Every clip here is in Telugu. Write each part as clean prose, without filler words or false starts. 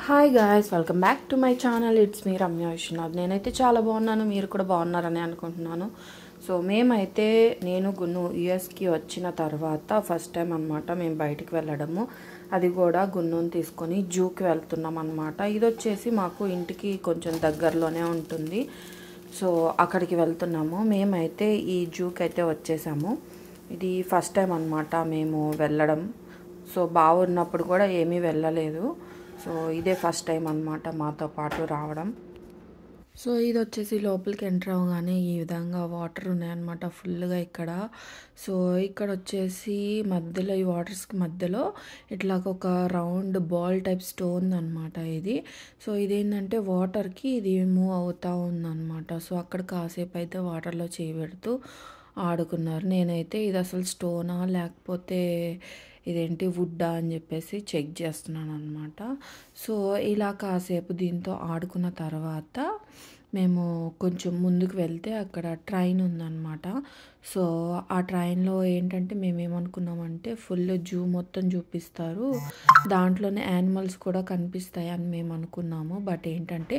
Hi guys, welcome back to my channel. It's me Ramya Vishwanath. నేనైతే చాలా బాగున్నాను, మీరు కూడా బాగున్నారని అనుకుంటున్నాను. సో మేమైతే నేను గున్ను యూఎస్కి వచ్చిన తర్వాత ఫస్ట్ టైం అనమాట మేము బయటికి వెళ్ళడము. అది కూడా గున్నుని తీసుకొని జూకి వెళ్తున్నాం అనమాట. ఇది వచ్చేసి మాకు ఇంటికి కొంచెం దగ్గరలోనే ఉంటుంది. సో అక్కడికి వెళ్తున్నాము. మేమైతే ఈ జూకి అయితే వచ్చేసాము. ఇది ఫస్ట్ టైం అనమాట మేము వెళ్ళడం. సో బాగున్నప్పుడు కూడా ఏమీ వెళ్ళలేదు. సో ఇదే ఫస్ట్ టైం అనమాట మాతో పాటు రావడం. సో ఇది వచ్చేసి లోపలికి ఎంటర్ అవ్వగానే ఈ విధంగా వాటర్ ఉన్నాయన్నమాట ఫుల్గా ఇక్కడ. సో ఇక్కడ వచ్చేసి మధ్యలో ఈ వాటర్స్కి మధ్యలో ఇట్లాగ ఒక రౌండ్ బాల్ టైప్ స్టోన్ అనమాట ఇది. సో ఇదేంటంటే వాటర్కి ఇది మూవ్ అవుతూ ఉందన్నమాట. సో అక్కడ కాసేపు అయితే వాటర్లో చేయి పెడుతూ ఆడుకున్నారు. నేనైతే ఇది అసలు స్టోనా లేకపోతే ఇదేంటి వుడ్డా అని చెప్పేసి చెక్ చేస్తున్నాను అనమాట. సో ఇలా కాసేపు దీంతో ఆడుకున్న తర్వాత మేము కొంచెం ముందుకు వెళ్తే అక్కడ ట్రైన్ ఉందన్నమాట. సో ఆ ట్రైన్లో ఏంటంటే మేమేమనుకున్నామంటే ఫుల్ జూ మొత్తం చూపిస్తారు, దాంట్లోనే యానిమల్స్ కూడా కనిపిస్తాయి అని మేము అనుకున్నాము. బట్ ఏంటంటే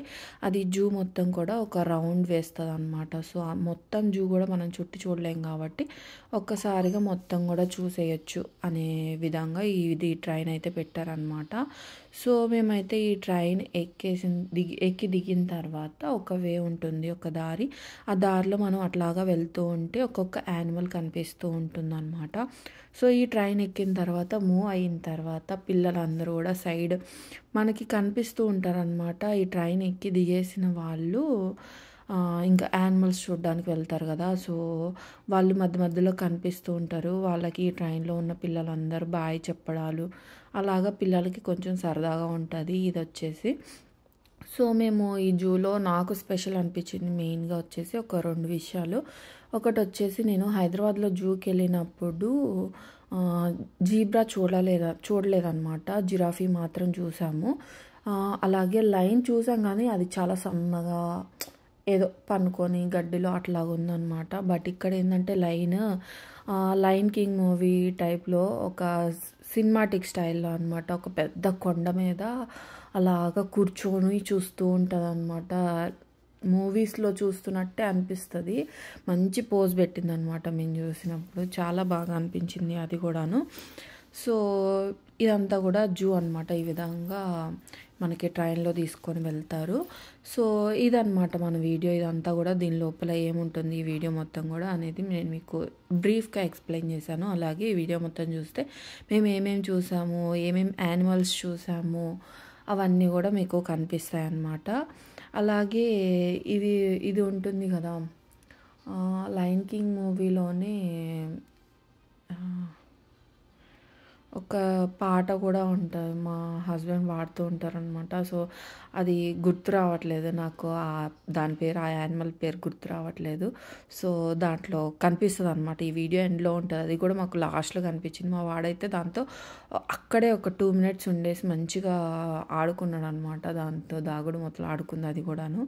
అది జూ మొత్తం కూడా ఒక రౌండ్ వేస్తుంది అనమాట. సో ఆ మొత్తం జూ కూడా మనం చుట్టి చూడలేం కాబట్టి ఒక్కసారిగా మొత్తం కూడా చూసేయచ్చు అనే విధంగా ఇది ట్రైన్ అయితే పెట్టారనమాట. సో మేమైతే ఈ ట్రైన్ ఎక్కి దిగిన తర్వాత ఒక వే ఉంటుంది, ఒక దారి. ఆ దారిలో మనం అట్లాగా వెళ్తూ ఉంటే ఒక్కొక్క యానిమల్ కనిపిస్తూ ఉంటుంది అనమాట. సో ఈ ట్రైన్ ఎక్కిన తర్వాత మూవ్ అయిన తర్వాత పిల్లలందరూ కూడా సైడ్ మనకి కనిపిస్తూ ఉంటారనమాట. ఈ ట్రైన్ ఎక్కి దిగేసిన వాళ్ళు ఇంకా యానిమల్స్ చూడడానికి వెళ్తారు కదా. సో వాళ్ళు మధ్య మధ్యలో కనిపిస్తూ ఉంటారు. వాళ్ళకి ఈ ట్రైన్లో ఉన్న పిల్లలందరూ బాయ్ చెప్పడాలు అలాగా పిల్లలకి కొంచెం సరదాగా ఉంటుంది ఇది వచ్చేసి. సో మేము ఈ జూలో నాకు స్పెషల్ అనిపించింది మెయిన్గా వచ్చేసి ఒక 2 విషయాలు. ఒకటి వచ్చేసి నేను హైదరాబాద్లో జూకి వెళ్ళినప్పుడు జీబ్రా చూడలేదన్నమాట. జిరాఫీ మాత్రం చూసాము. అలాగే లైన్ చూసాం కానీ అది చాలా సన్నగా ఏదో పనుకొని గడ్డిలో అట్లాగా ఉందన్నమాట. బట్ ఇక్కడ ఏంటంటే లైన్ కింగ్ మూవీ టైప్లో ఒక సినిమాటిక్ స్టైల్లో అనమాట. ఒక పెద్ద కొండ మీద అలాగా కూర్చొని చూస్తూ ఉంటుంది అనమాట. మూవీస్లో చూస్తున్నట్టే అనిపిస్తుంది. మంచి పోజ్ పెట్టిందనమాట మేము చూసినప్పుడు, చాలా బాగా అనిపించింది అది కూడాను. సో ఇదంతా కూడా జూ అనమాట. ఈ విధంగా మనకి ట్రైన్లో తీసుకొని వెళ్తారు. సో ఇదనమాట మన వీడియో. ఇదంతా కూడా దీని లోపల ఏముంటుంది ఈ వీడియో మొత్తం కూడా అనేది నేను మీకు బ్రీఫ్గా ఎక్స్ప్లెయిన్ చేశాను. అలాగే ఈ వీడియో మొత్తం చూస్తే మేము ఏమేమి చూసాము, ఏమేమి యానిమల్స్ చూసాము అవన్నీ కూడా మీకు కనిపిస్తాయి అన్నమాట. అలాగే ఇది ఉంటుంది కదా లయన్ కింగ్ మూవీలోనే ఒక పాట కూడా ఉంటుంది, మా హస్బెండ్ పాడుతూ ఉంటారనమాట. సో అది గుర్తు రావట్లేదు నాకు, దాని పేరు ఆ యానిమల్ పేరు గుర్తు రావట్లేదు. సో దాంట్లో కనిపిస్తుంది అనమాట. ఈ వీడియో ఎండ్లో ఉంటుంది. అది కూడా మాకు లాస్ట్లో కనిపించింది. మా వాడైతే దాంతో అక్కడే ఒక 2 minutes ఉండేసి మంచిగా ఆడుకున్నాడు అనమాట. దాంతో దాగుడు మొత్తం ఆడుకుంది అది కూడాను.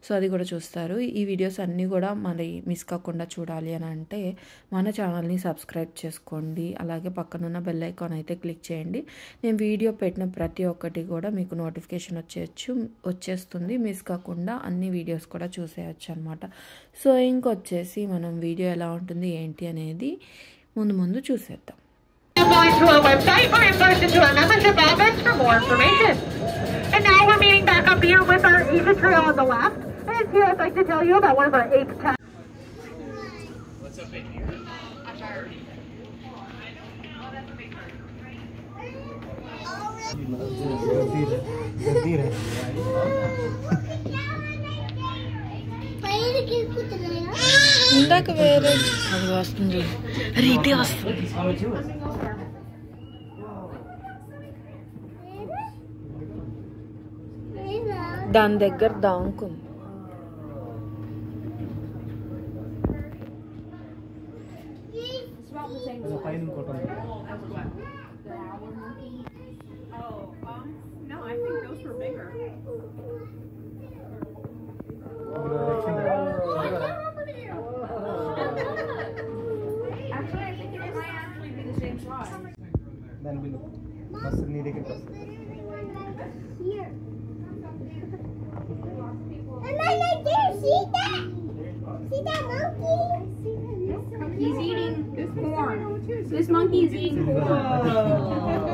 సో అది కూడా చూస్తారు. ఈ వీడియోస్ అన్నీ కూడా మరి మిస్ కాకుండా చూడాలి అని అంటే మన ఛానల్ని సబ్స్క్రైబ్ చేసుకోండి. అలాగే పక్కనున్న బెల్ ఐకాన్ అయితే క్లిక్ చేయండి. నేను వీడియో పెట్టిన ప్రతి ఒక్కటి కూడా మీకు నోటిఫికేషన్ వచ్చేస్తుంది. మిస్ కాకుండా అన్ని వీడియోస్ కూడా చూసేయచ్చు అనమాట. సో ఇంకొచ్చేసి మనం వీడియో ఎలా ఉంటుంది ఏంటి అనేది ముందు చూసేద్దాం. Going to our website or in person to our membership office for more information. And now we're meeting back up here with our Asia Trail on the left. And here I'd like to tell you about one of our ape towns. What's up in here? I'm tired. ఇందాక వేరే అది వస్తుంది, రీతి వస్తుంది. దాని దగ్గర దాంకుంది. No, I think those were bigger. Actually, I think it might actually be the same size. Then below. Must need a Here. This monkey is eating coral.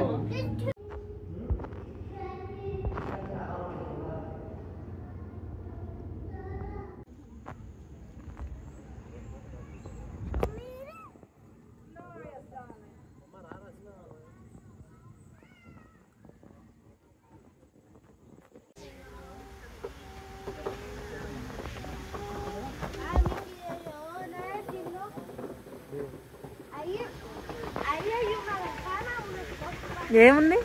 ఏముంది?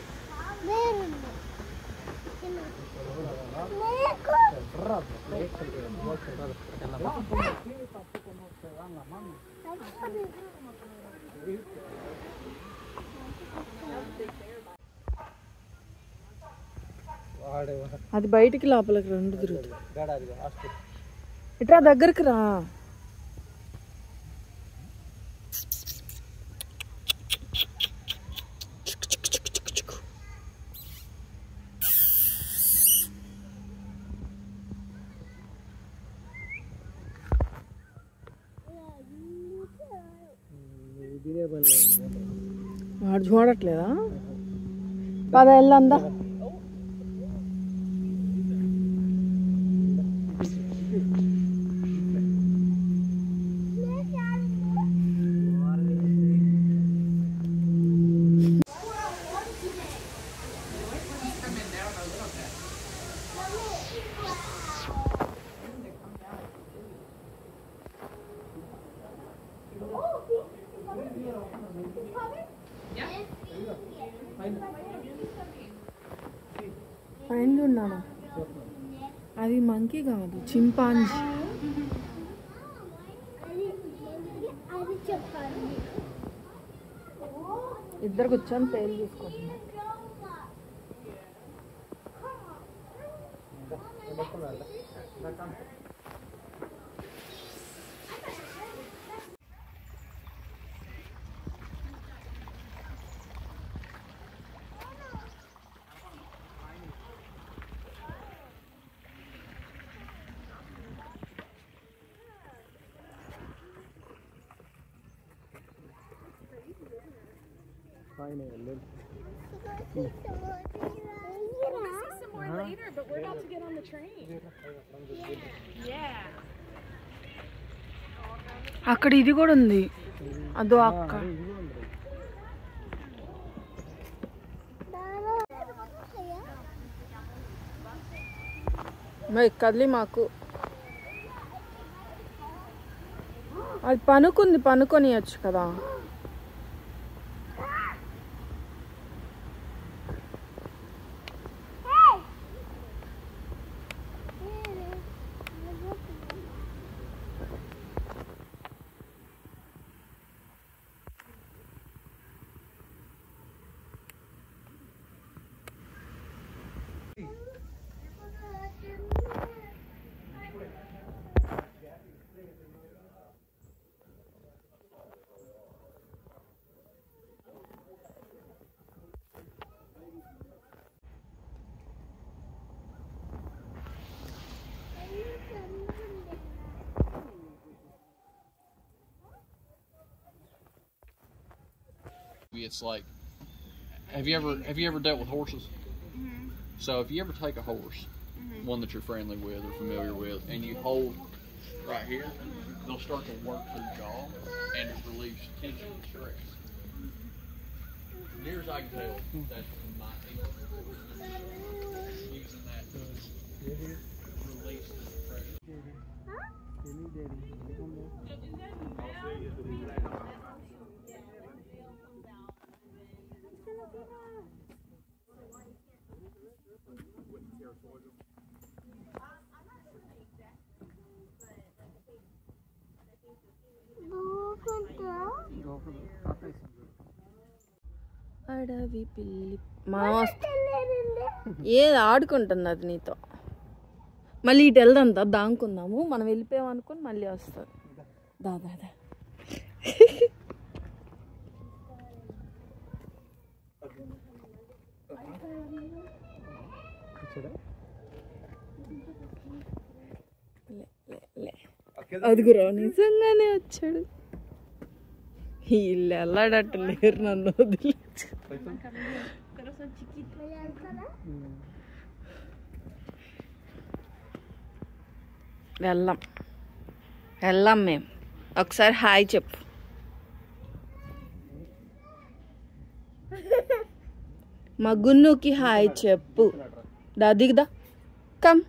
అది బయటికి లోపలికి రెండు తిరుగుతుంది. ఇట్రా దగ్గరికి రా. వాడు చూడట్లేదా? పద వెళ్ళందా. పైన ఉన్నాడు. అది మంకీ కాదు, చింపాంజీ. ఇద్దరు కూర్చొని పేర్లు తీసుకుంటున్నారు. Later, but we're about to get on the train. Yeah. అక్కడ ఇది కూడా ఉంది. అదో అక్క. మరి కదిలి మాకు అది పనుకుంది, పనుకొనియచ్చు కదా. It's like, have you ever dealt with horses? Mm-hmm. So if you ever take a horse, one that you're friendly with or familiar with, and you hold right here, they'll start to work their jaw and it relieves tension and stress. Near as I can tell, that's my using that to release the pressure. అడవి పిల్లి ఏది ఆడుకుంటుంది అది నీతో. మళ్ళీ ఇటు వెళ్దంతా దాంకుందాము. మనం వెళ్ళిపోయాం అనుకుని మళ్ళీ వస్తుంది. దాదా అదిగురా నిజంగానే వచ్చాడు. వీళ్ళు వెళ్ళాడట్టు లేరు నన్ను వదిలి. వెళ్ళాం మేము. ఒకసారి హాయ్ చెప్పు. మా గున్నుకి హాయ్ చెప్పు. దిగుదా కమ్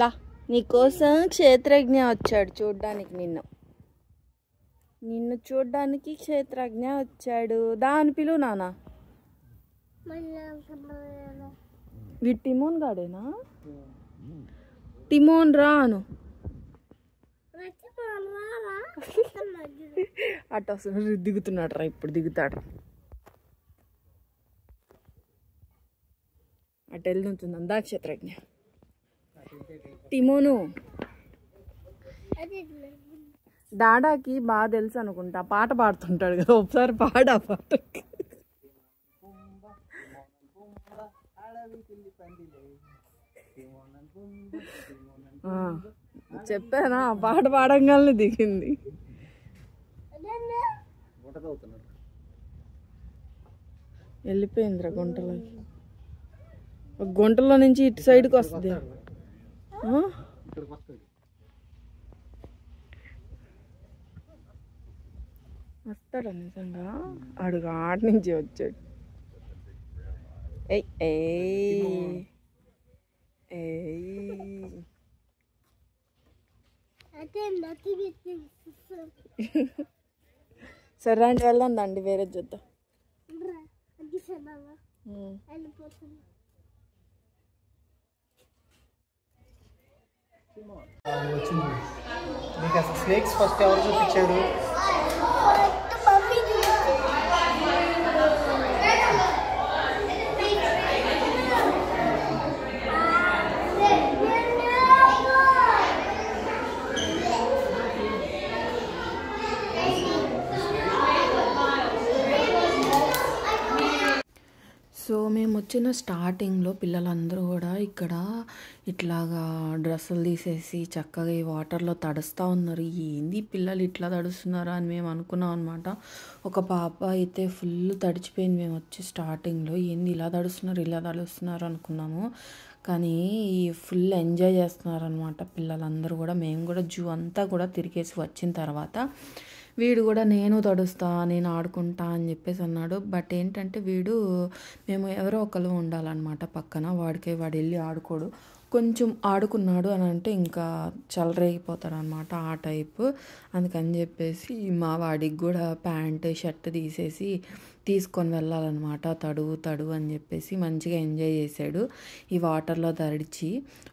దా. నీకోసం క్షేత్రజ్ఞ వచ్చాడు చూడ్డానికి. నిన్ను చూడ్డానికి క్షేత్రజ్ఞ వచ్చాడు. దా అని పిలువు నాన్న. వీడు టిమోన్ గాడేనా? టిమోన్ రాను అటు అసలు దిగుతున్నాడు రా. ఇప్పుడు దిగుతాడు. అటు వెళ్తుంది అందా క్షేత్రజ్ఞ. టిమోను డాడాకి బాగా తెలుసు అనుకుంటా, పాట పాడుతుంటాడు కదా. ఒకసారి పాడా పాట. చెప్పానా పాట పాడంగానే దిగింది. వెళ్ళిపోయిందిరా గుంటలోకి. గుంటలో నుంచి ఇటు సైడ్కి వస్తుంది. వస్తాడా నిజంగా? అడుగు ఆట నుంచి వచ్చాడు. సరే అంటే వెళ్దాం దండి, వేరే చూద్దాం. మీకు అసలు స్నేక్స్ ఫస్ట్ ఎవరు చూపించారు? సో మేము వచ్చిన స్టార్టింగ్లో పిల్లలందరూ కూడా ఇక్కడ ఇట్లాగా డ్రెస్సులు తీసేసి చక్కగా ఈ వాటర్లో తడుస్తూ ఉన్నారు. ఏంది పిల్లలు ఇట్లా తడుస్తున్నారా అని మేము అనుకున్నాం అనమాట. ఒక పాప అయితే ఫుల్ తడిచిపోయింది. మేము వచ్చి స్టార్టింగ్లో ఏంది ఇలా తడుస్తున్నారు అనుకున్నాము. కానీ ఫుల్ ఎంజాయ్ చేస్తున్నారు అనమాట పిల్లలందరూ కూడా. మేము కూడా జూ అంతా కూడా తిరిగేసి వచ్చిన తర్వాత వీడు కూడా నేను తడుస్తా, నేను ఆడుకుంటా అని చెప్పేసి అన్నాడు. బట్ ఏంటంటే వీడు మేము ఎవరో ఒకరు ఉండాలన్నమాట పక్కన. వాడు వెళ్ళి ఆడుకోడు. కొంచెం ఆడుకున్నాడు అని అంటే ఇంకా చలరేగిపోతాడు అనమాట ఆ టైపు. అందుకని చెప్పేసి మా వాడికి కూడా ప్యాంటు షర్ట్ తీసుకొని వెళ్ళాలన్నమాట. తడువు అని చెప్పేసి మంచిగా ఎంజాయ్ చేశాడు ఈ వాటర్లో తడిచి.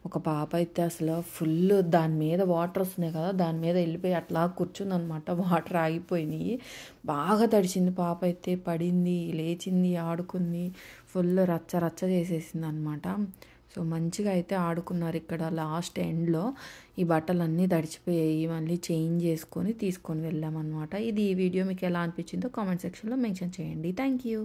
ఒక పాప అయితే అసలు ఫుల్ దాని మీద వాటర్ వస్తున్నాయి కదా, దాని మీద వెళ్ళిపోయి అట్లా కూర్చుందనమాట. వాటర్ ఆగిపోయినాయి. బాగా తడిచింది పాప అయితే. పడింది, లేచింది, ఆడుకుంది, ఫుల్ రచ్చ చేసేసింది అనమాట. సో మంచిగా అయితే ఆడుకున్నారు. ఇక్కడ లాస్ట్ ఎండ్లో ఈ బట్టలన్నీ తడిచిపోయాయి. మళ్ళీ చేంజ్ చేసుకొని తీసుకొని వెళ్ళామన్నమాట. ఈ వీడియో మీకు ఎలా అనిపించిందో కామెంట్ సెక్షన్లో మెన్షన్ చేయండి. Thank you.